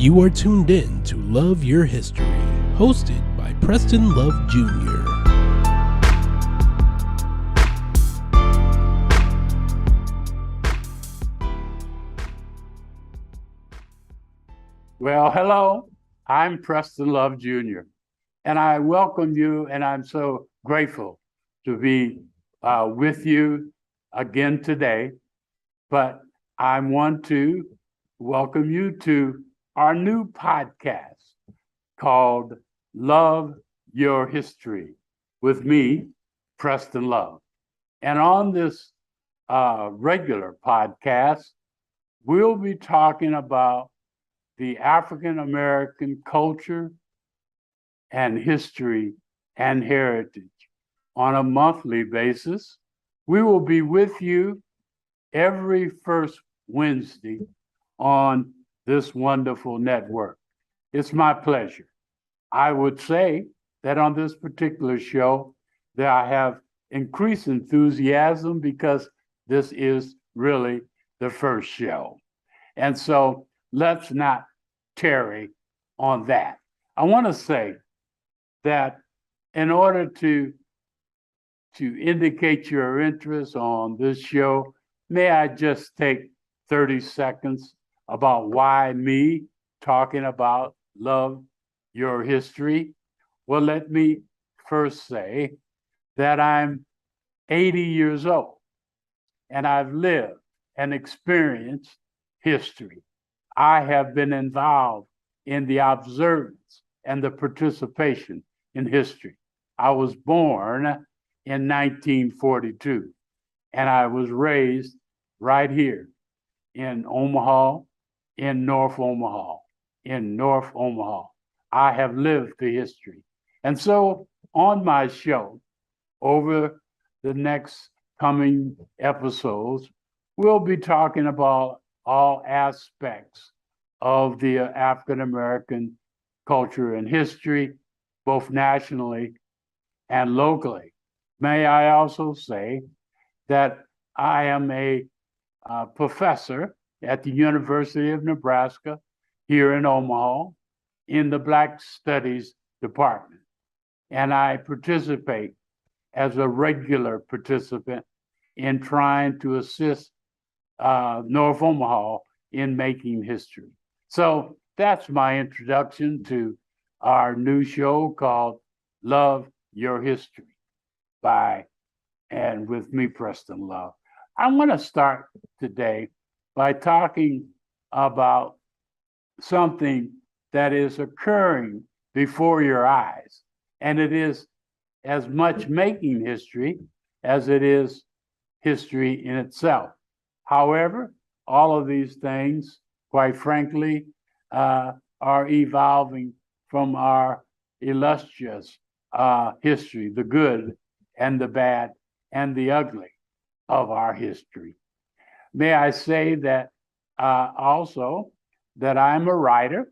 You are tuned in to Love Your History, hosted by Preston Love Jr. Well, hello, I'm Preston Love Jr., and I welcome you, and I'm so grateful to be with you again today. But I want to welcome you to our new podcast called Love Your History with me, Preston Love. And on this regular podcast, we'll be talking about the African American culture and history and heritage on a monthly basis. We will be with you every first Wednesday on this wonderful network. It's my pleasure. I would say that on this particular show, that I have increased enthusiasm because this is really the first show. And so let's not tarry on that. I want to say that in order to indicate your interest on this show, may I just take 30 seconds about why me talking about Love Your History? Well, let me first say that I'm 80 years old and I've lived and experienced history. I have been involved in the observance and the participation in history. I was born in 1942, and I was raised right here in Omaha, in North Omaha. I have lived the history. And so on my show, over the next coming episodes, we'll be talking about all aspects of the African American culture and history, both nationally and locally. May I also say that I am a professor at the University of Nebraska here in Omaha in the Black Studies Department. And I participate as a regular participant in trying to assist North Omaha in making history. So that's my introduction to our new show called Love Your History and with me, Preston Love. I want to start today by talking about something that is occurring before your eyes. And it is as much making history as it is history in itself. However, all of these things, quite frankly, are evolving from our illustrious history, the good and the bad and the ugly of our history. May I say that also that I'm a writer.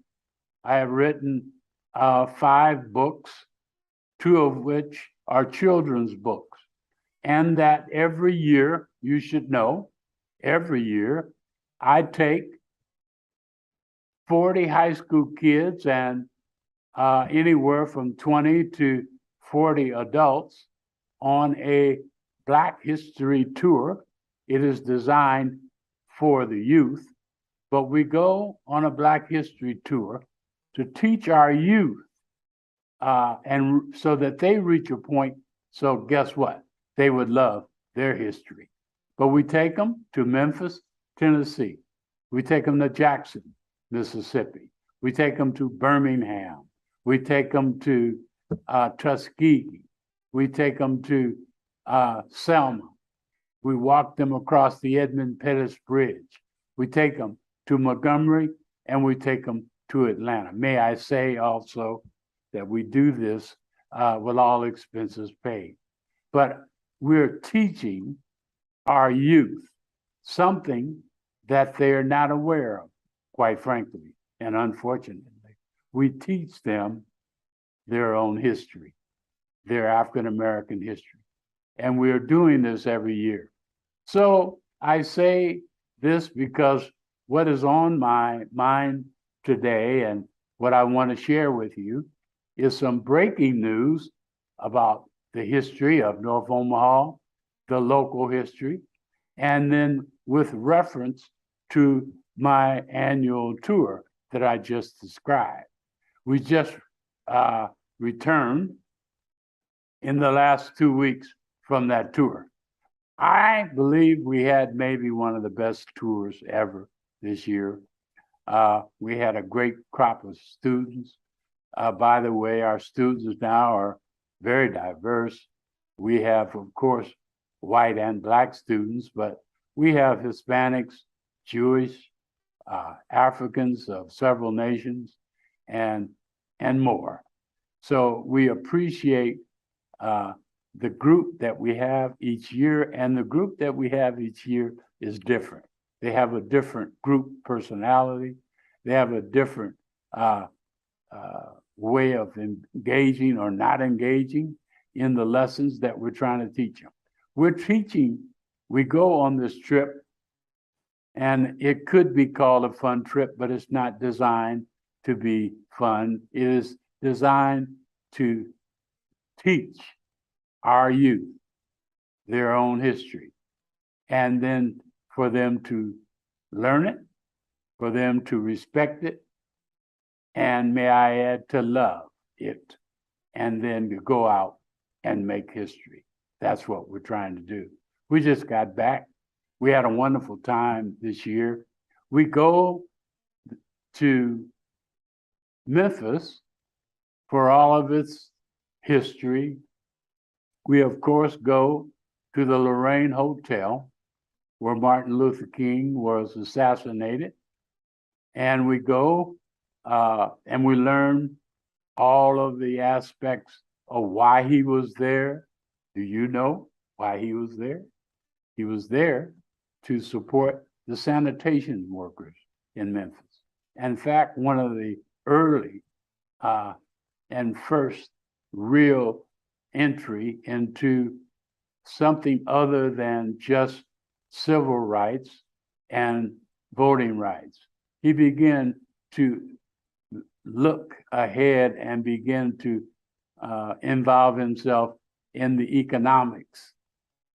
I have written 5 books, 2 of which are children's books, and that every year, you should know, every year, I take 40 high school kids and anywhere from 20 to 40 adults on a Black History tour. It is designed for the youth, but we go on a Black History tour to teach our youth and so that they reach a point, so guess what? They would love their history. But we take them to Memphis, Tennessee. We take them to Jackson, Mississippi. We take them to Birmingham. We take them to Tuskegee. We take them to Selma. We walk them across the Edmund Pettus Bridge. We take them to Montgomery, and we take them to Atlanta. May I say also that we do this with all expenses paid. But we're teaching our youth something that they're not aware of, quite frankly, and unfortunately. We teach them their own history, their African American history. And we're doing this every year. So I say this because what is on my mind today, and what I want to share with you is some breaking news about the history of North Omaha, the local history, and then with reference to my annual tour that I just described. We just returned in the last 2 weeks from that tour. I believe we had maybe one of the best tours ever this year. We had a great crop of students. By the way, our students now are very diverse. We have, of course, white and black students, but we have Hispanics, Jewish, Africans of several nations, and more. So we appreciate the group that we have each year, and the group that we have each year is different. They have a different group personality. They have a different way of engaging or not engaging in the lessons that we're trying to teach them. We go on this trip, and it could be called a fun trip, but it's not designed to be fun. It is designed to teach our youth their own history, and then for them to learn it, for them to respect it, and may I add, to love it, and then to go out and make history. That's what we're trying to do. We just got back. We had a wonderful time this year. We go to Memphis for all of its history. We, of course, go to the Lorraine Hotel where Martin Luther King was assassinated. And we go and we learn all of the aspects of why he was there. Do you know why he was there? He was there to support the sanitation workers in Memphis. In fact, one of the early and first real entry into something other than just civil rights and voting rights. He began to look ahead and begin to involve himself in the economics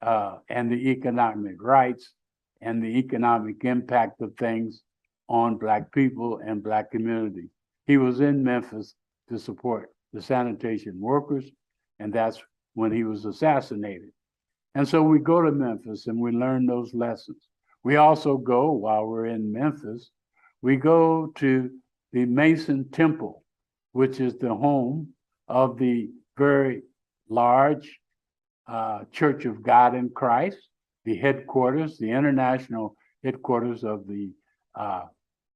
and the economic rights and the economic impact of things on Black people and Black communities. He was in Memphis to support the sanitation workers, and that's when he was assassinated. And so we go to Memphis and we learn those lessons. We also go, while we're in Memphis, we go to the Mason Temple, which is the home of the very large Church of God in Christ, the headquarters, the international headquarters of the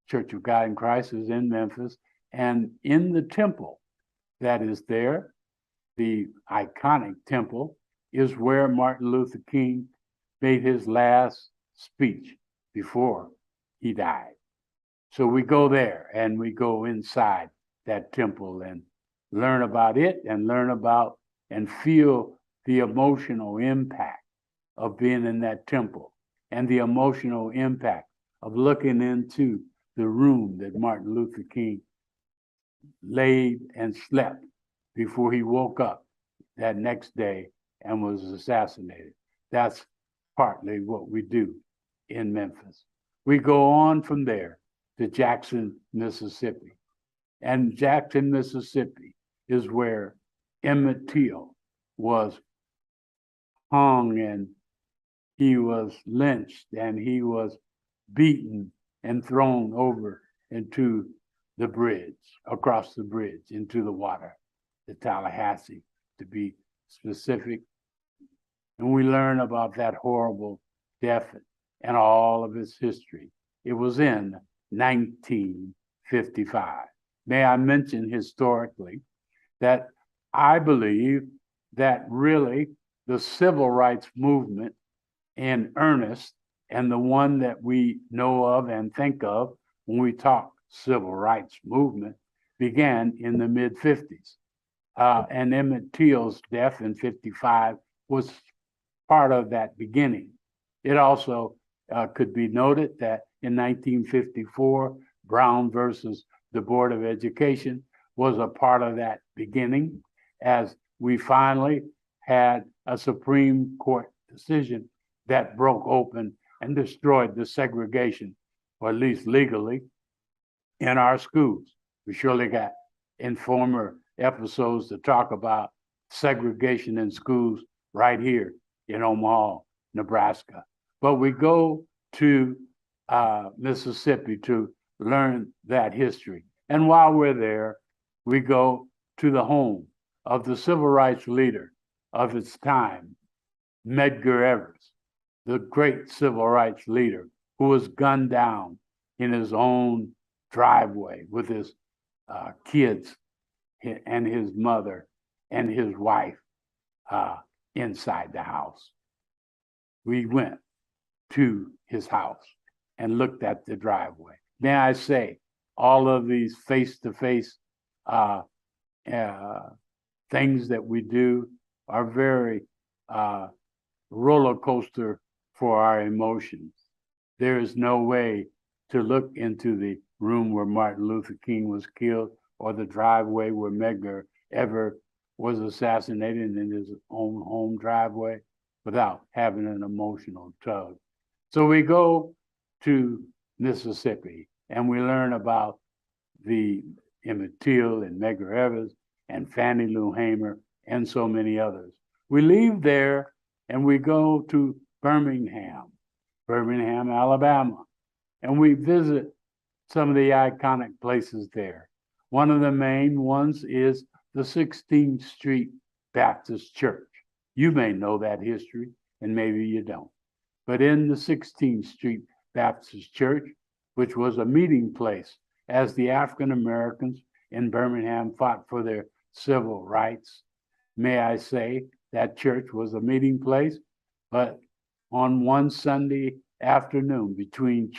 Church of God in Christ is in Memphis. And in the temple that is there, the iconic temple, is where Martin Luther King made his last speech before he died. So we go there and we go inside that temple and learn about it and learn about and feel the emotional impact of being in that temple and the emotional impact of looking into the room that Martin Luther King laid and slept before he woke up that next day and was assassinated. That's partly what we do in Memphis. We go on from there to Jackson, Mississippi. And Jackson, Mississippi is where Emmett Till was hung and he was lynched and he was beaten and thrown over into the bridge, across the bridge, into the water, the Tallahassee, to be specific. And we learn about that horrible death and all of its history. It was in 1955. May I mention historically that I believe that really the civil rights movement in earnest, and the one that we know of and think of when we talk civil rights movement, began in the mid-50s. And Emmett Till's death in 55 was part of that beginning. It also could be noted that in 1954, Brown versus the Board of Education was a part of that beginning, as we finally had a Supreme Court decision that broke open and destroyed the segregation, or at least legally, in our schools. We surely got in former episodes to talk about segregation in schools right here in Omaha, Nebraska. But we go to Mississippi to learn that history. And while we're there, we go to the home of the civil rights leader of its time, Medgar Evers, the great civil rights leader who was gunned down in his own driveway with his kids and his mother and his wife inside the house. We went to his house and looked at the driveway. May I say, all of these face-to-face things that we do are very roller coaster for our emotions. There is no way to look into the room where Martin Luther King was killed or the driveway where Medgar Evers was assassinated in his own home driveway without having an emotional tug. So we go to Mississippi and we learn about the Emmett Till and Medgar Evers and Fannie Lou Hamer and so many others. We leave there and we go to Birmingham, Alabama, and we visit some of the iconic places there. One of the main ones is the 16th Street Baptist Church. You may know that history, and maybe you don't. But in the 16th Street Baptist Church, which was a meeting place as the African Americans in Birmingham fought for their civil rights, may I say that church was a meeting place, but on one Sunday afternoon between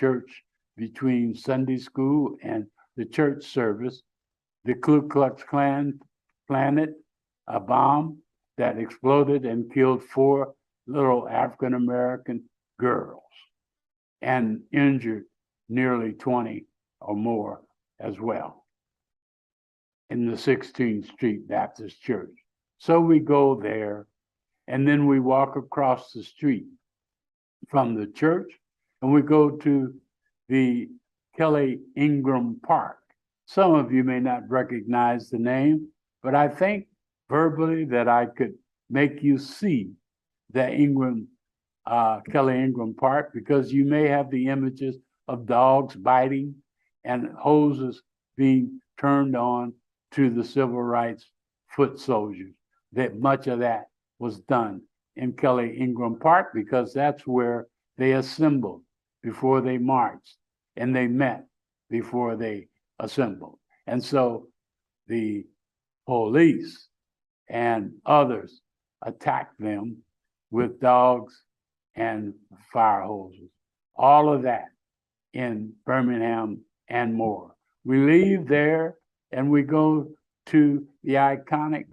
Sunday school and the church service, the Ku Klux Klan planted a bomb that exploded and killed 4 little African American girls and injured nearly 20 or more as well in the 16th Street Baptist Church. So we go there and then we walk across the street from the church and we go to the Kelly Ingram Park. Some of you may not recognize the name, but I think verbally that I could make you see the Kelly Ingram Park, because you may have the images of dogs biting and hoses being turned on to the civil rights foot soldiers. That much of that was done in Kelly Ingram Park because that's where they assembled before they marched and they met before they assembled. And so the police and others attacked them with dogs and fire hoses. All of that in Birmingham and more. We leave there and we go to the iconic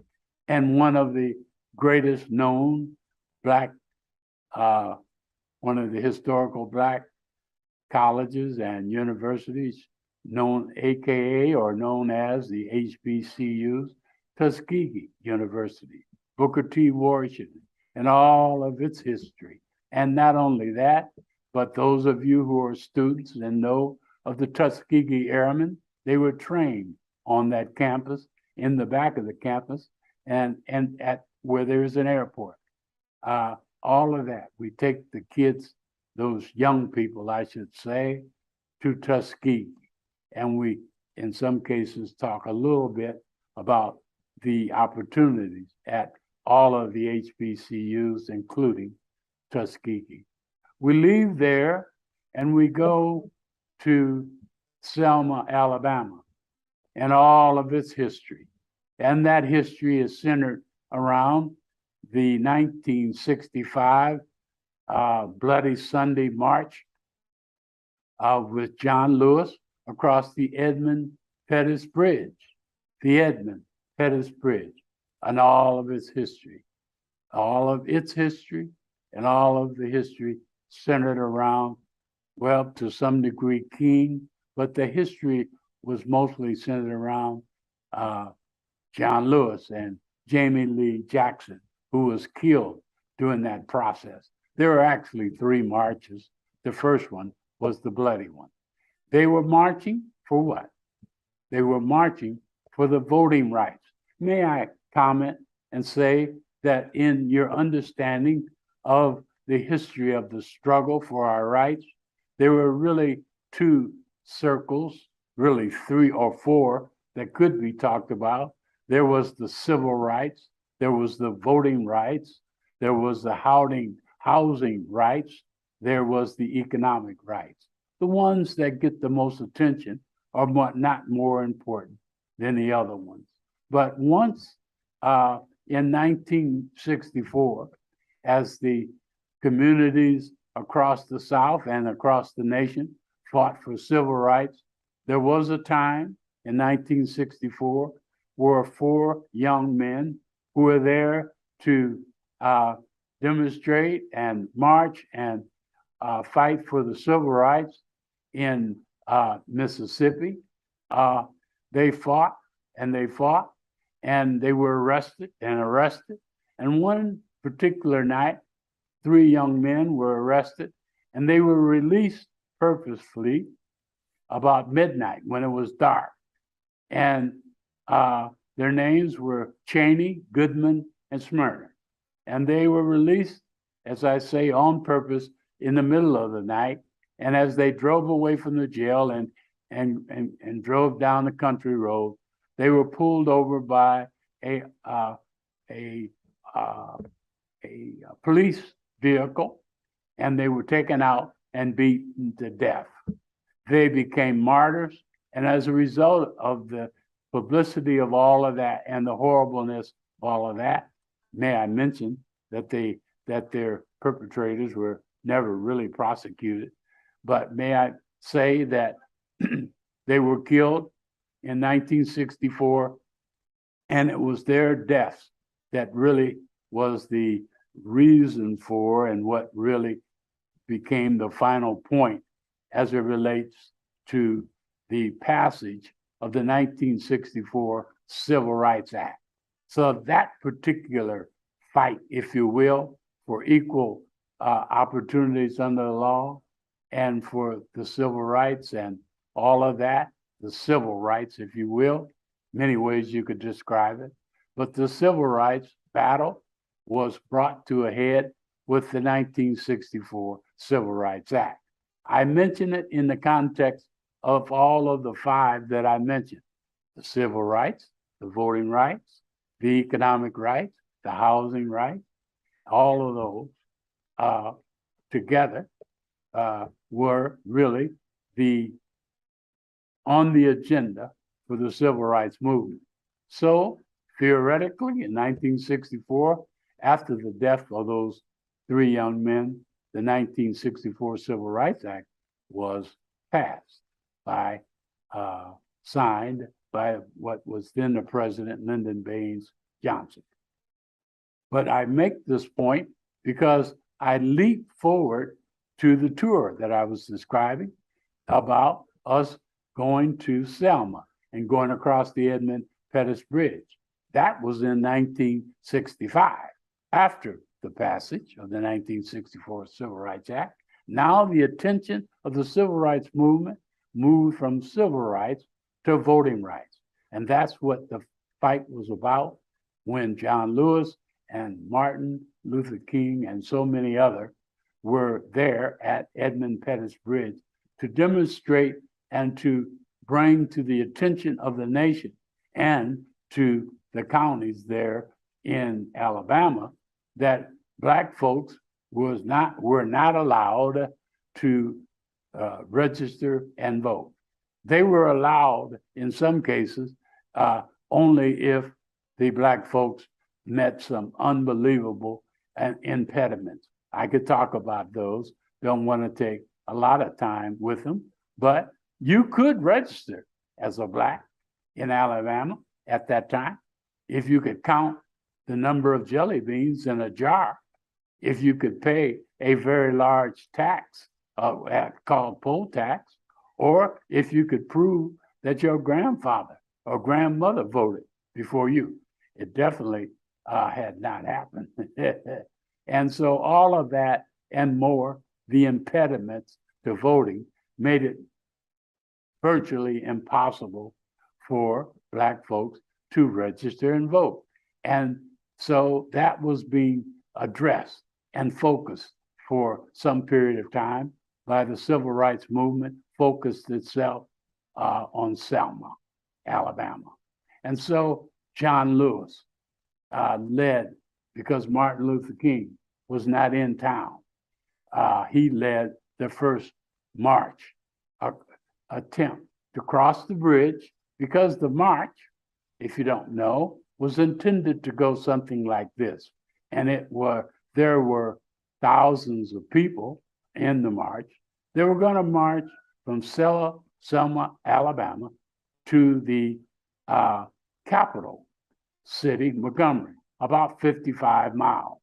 and one of the greatest known Black, one of the historical Black colleges and universities known AKA or known as the HBCUs, Tuskegee University, Booker T. Washington, and all of its history. And not only that, but those of you who are students and know of the Tuskegee Airmen, they were trained on that campus, in the back of the campus, and at where there's an airport. All of that, we take the kids, those young people, I should say, to Tuskegee. And we, in some cases, talk a little bit about the opportunities at all of the HBCUs, including Tuskegee. We leave there and we go to Selma, Alabama, and all of its history. And that history is centered around the 1965 Bloody Sunday March with John Lewis across the Edmund Pettus Bridge, and all of its history. All of its history and all of the history centered around, well, to some degree, King, but the history was mostly centered around John Lewis and Jamie Lee Jackson, who was killed during that process. There were actually 3 marches. The first one was the bloody one. They were marching for what? They were marching for the voting rights. May I comment and say that in your understanding of the history of the struggle for our rights, there were really 2 circles, really 3 or 4 that could be talked about. There was the civil rights, there was the voting rights, there was the housing rights, there was the economic rights. The ones that get the most attention are not more important than the other ones. But once in 1964, as the communities across the South and across the nation fought for civil rights, there was a time in 1964 where 4 young men who were there to demonstrate and march and fight for the civil rights in Mississippi. They fought and they fought, and they were arrested. And one particular night, 3 young men were arrested, and they were released purposefully about midnight when it was dark. And their names were Cheney, Goodman, and Smyrna. And they were released, as I say, on purpose in the middle of the night. And as they drove away from the jail and drove down the country road, they were pulled over by a police vehicle, and they were taken out and beaten to death. They became martyrs, and as a result of the publicity of all of that and the horribleness of all of that, may I mention that their perpetrators were never really prosecuted, but may I say that they were killed in 1964, and it was their deaths that really was the reason for and what really became the final point as it relates to the passage of the 1964 Civil Rights Act. So that particular fight, if you will, for equal opportunities under the law and for the civil rights and all of that, the civil rights, if you will, many ways you could describe it. But the civil rights battle was brought to a head with the 1964 Civil Rights Act. I mention it in the context of all of the 5 that I mentioned: the civil rights, the voting rights, the economic rights, the housing rights. All of those together were really on the agenda for the civil rights movement. So theoretically, in 1964, after the death of those 3 young men, the 1964 Civil Rights Act was passed by, signed by what was then the president, Lyndon Baines Johnson. But I make this point because I leap forward to the tour that I was describing about us going to Selma and going across the Edmund Pettus Bridge. That was in 1965, after the passage of the 1964 Civil Rights Act. Now the attention of the civil rights movement moved from civil rights to voting rights. And that's what the fight was about when John Lewis and Martin Luther King and so many others were there at Edmund Pettus Bridge to demonstrate and to bring to the attention of the nation and to the counties there in Alabama that Black folks were not allowed to register and vote. They were allowed, in some cases, only if the Black folks met some unbelievable impediments. I could talk about those. Don't want to take a lot of time with them, but you could register as a Black in Alabama at that time if you could count the number of jelly beans in a jar, if you could pay a very large tax called poll tax, or if you could prove that your grandfather or grandmother voted before you. It definitely had not happened. And so all of that and more, the impediments to voting made it virtually impossible for Black folks to register and vote. And so that was being addressed and focused for some period of time by the civil rights movement, focused itself on Selma, Alabama. And so John Lewis led, because Martin Luther King was not in town, he led the first march attempt to cross the bridge, because the march, if you don't know, was intended to go something like this. And there were thousands of people in the march. They were going to march from Selma, Alabama, to the capital city, Montgomery, about 55 miles.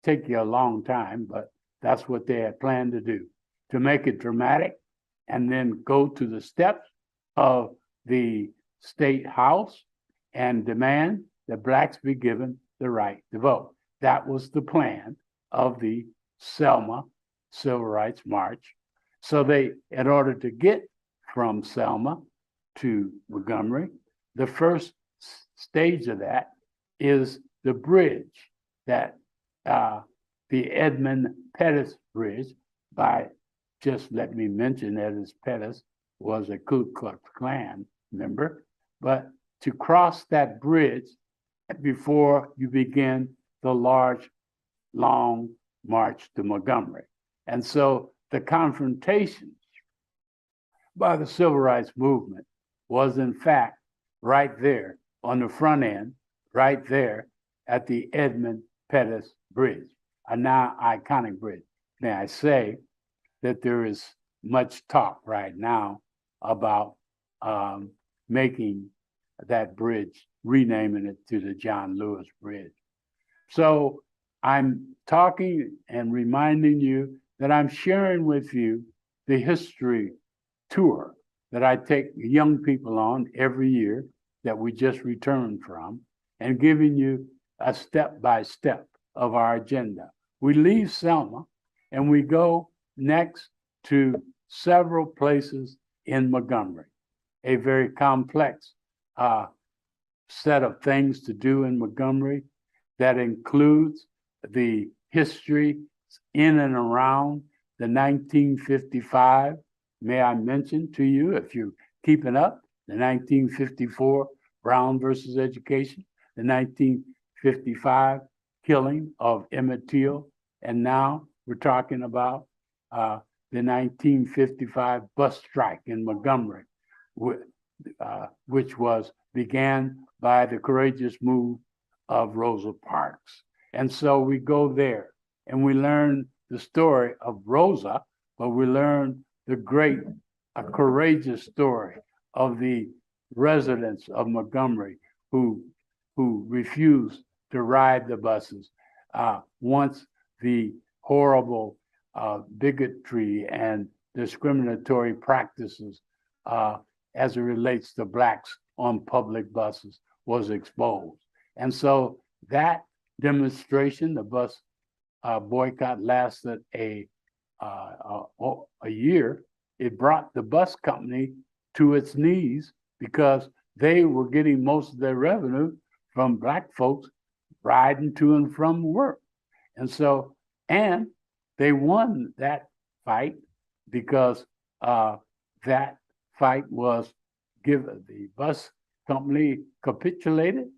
Take you a long time, but that's what they had planned to do, to make it dramatic, and then go to the steps of the state house and demand that Blacks be given the right to vote. That was the plan of the Selma Civil Rights March. So in order to get from Selma to Montgomery, the first stage of that is the bridge, that the Edmund Pettus Bridge, just let me mention that as Pettus was a Ku Klux Klan member, but to cross that bridge before you begin the large, long march to Montgomery. And so the confrontation by the civil rights movement was in fact right there on the front end, right there at the Edmund Pettus Bridge, a now iconic bridge. May I say that there is much talk right now about making that bridge, renaming it to the John Lewis Bridge. So I'm talking and reminding you that I'm sharing with you the history tour that I take young people on every year that we just returned from, and giving you a step-by-step of our agenda. We leave Selma and we go next to several places in Montgomery, a very complex set of things to do in Montgomery that includes the history in and around the 1955, may I mention to you, if you're keeping up, the 1954 Brown versus Education, the 1955 killing of Emmett Till, and now we're talking about the 1955 bus strike in Montgomery, which began by the courageous move of Rosa Parks. And so we go there and we learn the story of Rosa, but we learn the great, courageous story of the residents of Montgomery who refused to ride the buses once the horrible bigotry and discriminatory practices as it relates to Blacks on public buses was exposed. And so that demonstration, the bus boycott, lasted a year. It brought the bus company to its knees because they were getting most of their revenue from Black folks riding to and from work. And they won that fight because that fight was the bus company capitulated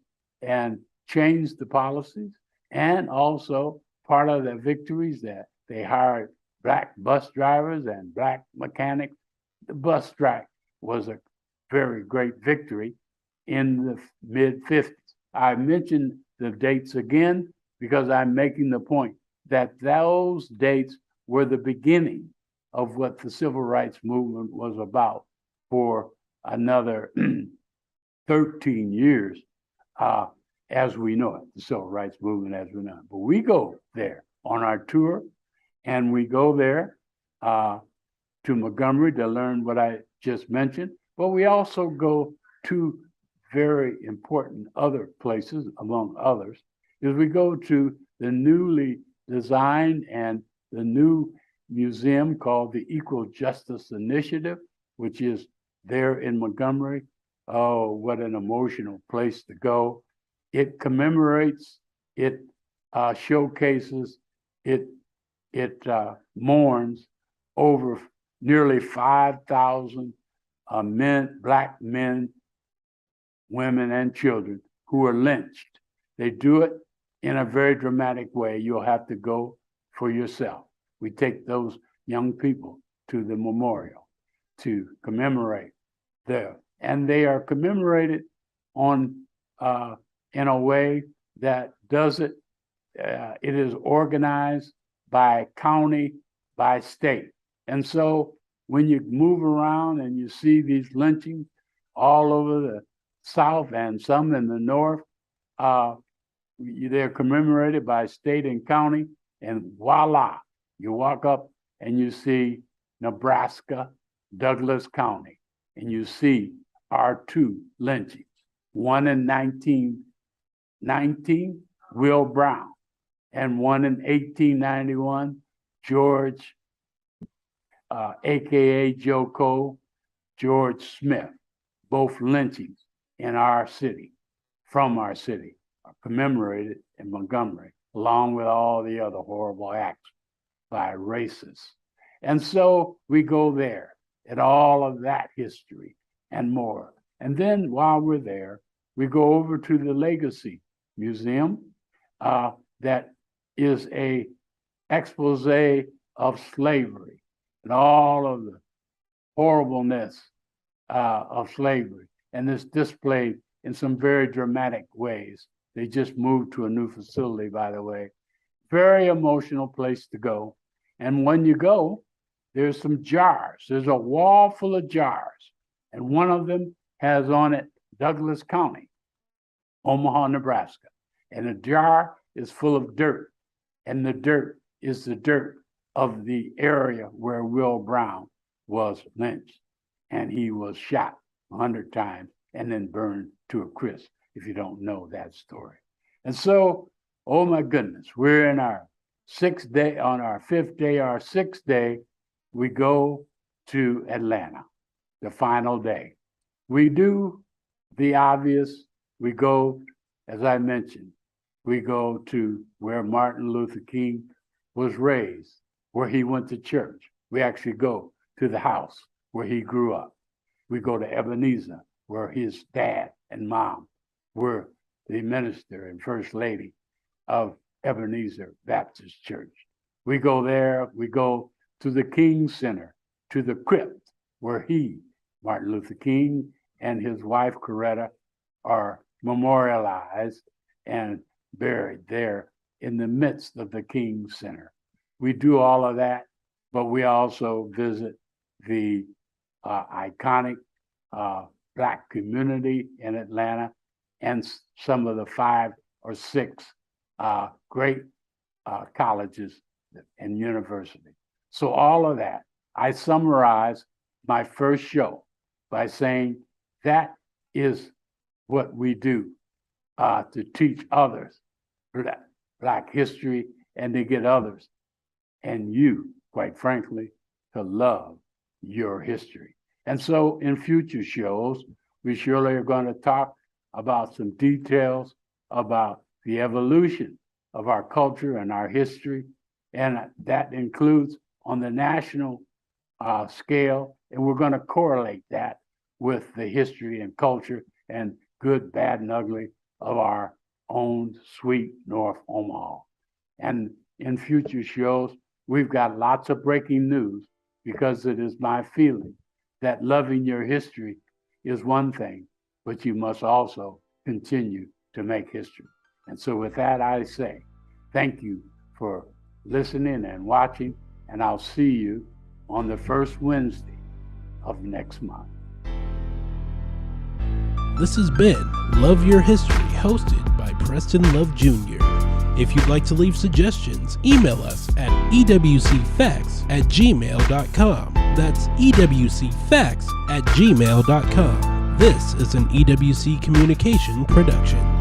and changed the policies. And also part of the victories that they hired Black bus drivers and Black mechanics. The bus strike was a very great victory in the mid-50s. I mentioned the dates again because I'm making the point that those dates were the beginning of what the civil rights movement was about for another 13 years as we know it, the civil rights movement as we know it. But we go there on our tour, and we go there to Montgomery to learn what I just mentioned. But we also go to very important other places, among others, is we go to the newly designed and the new museum called the Equal Justice Initiative, which is there in Montgomery. Oh, what an emotional place to go. It commemorates, it showcases, it mourns over nearly 5,000 men, Black men, women, and children who were lynched. They do it in a very dramatic way. You'll have to go for yourself. We take those young people to the memorial to commemorate there. And they are commemorated on in a way that does it. It is organized by county, by state. And so when you move around and you see these lynchings all over the South and some in the North, they're commemorated by state and county, and voila, you walk up and you see Nebraska, Douglas County, and you see our two lynchings. One in 1919, Will Brown, and one in 1891, George, AKA Joe Cole, George Smith, both lynchings in our city, from our city, are commemorated in Montgomery, along with all the other horrible acts by racists. And so we go there at all of that history and more. And then while we're there, we go over to the Legacy Museum that is a expose of slavery and all of the horribleness of slavery. And it's displayed in some very dramatic ways. They just moved to a new facility, by the way. Very emotional place to go. And when you go, there's some jars. There's a wall full of jars. And one of them has on it Douglas County, Omaha, Nebraska. And the jar is full of dirt. And the dirt is the dirt of the area where Will Brown was lynched. And he was shot 100 times and then burned to a crisp, if you don't know that story. And so, oh my goodness, we're in our 6th day, on our 5th day, our 6th day, we go to Atlanta, the final day. We do the obvious. We go, as I mentioned, we go to where Martin Luther King was raised, where he went to church. We actually go to the house where he grew up. We go to Ebenezer, where his dad and mom were the minister and first lady of Ebenezer Baptist Church. We go there, we go to the King Center, to the crypt where he, Martin Luther King, and his wife Coretta are memorialized and buried there in the midst of the King Center. We do all of that, but we also visit the iconic Black community in Atlanta and some of the 5 or 6 great colleges and universities. So all of that, I summarize my first show by saying that is what we do to teach others Black history and to get others and you, quite frankly, to love your history. And so in future shows, we surely are going to talk about some details about the evolution of our culture and our history. And that includes on the national scale. And we're going to correlate that with the history and culture and good, bad, and ugly of our own sweet North Omaha. And in future shows, we've got lots of breaking news because it is my feeling that loving your history is one thing, but you must also continue to make history. And so with that, I say thank you for listening and watching, and I'll see you on the first Wednesday of next month. This has been Love Your History, hosted by Preston Love Jr. If you'd like to leave suggestions, email us at ewcfacts@gmail.com. That's ewcfacts@gmail.com. This is an EWC Communication production.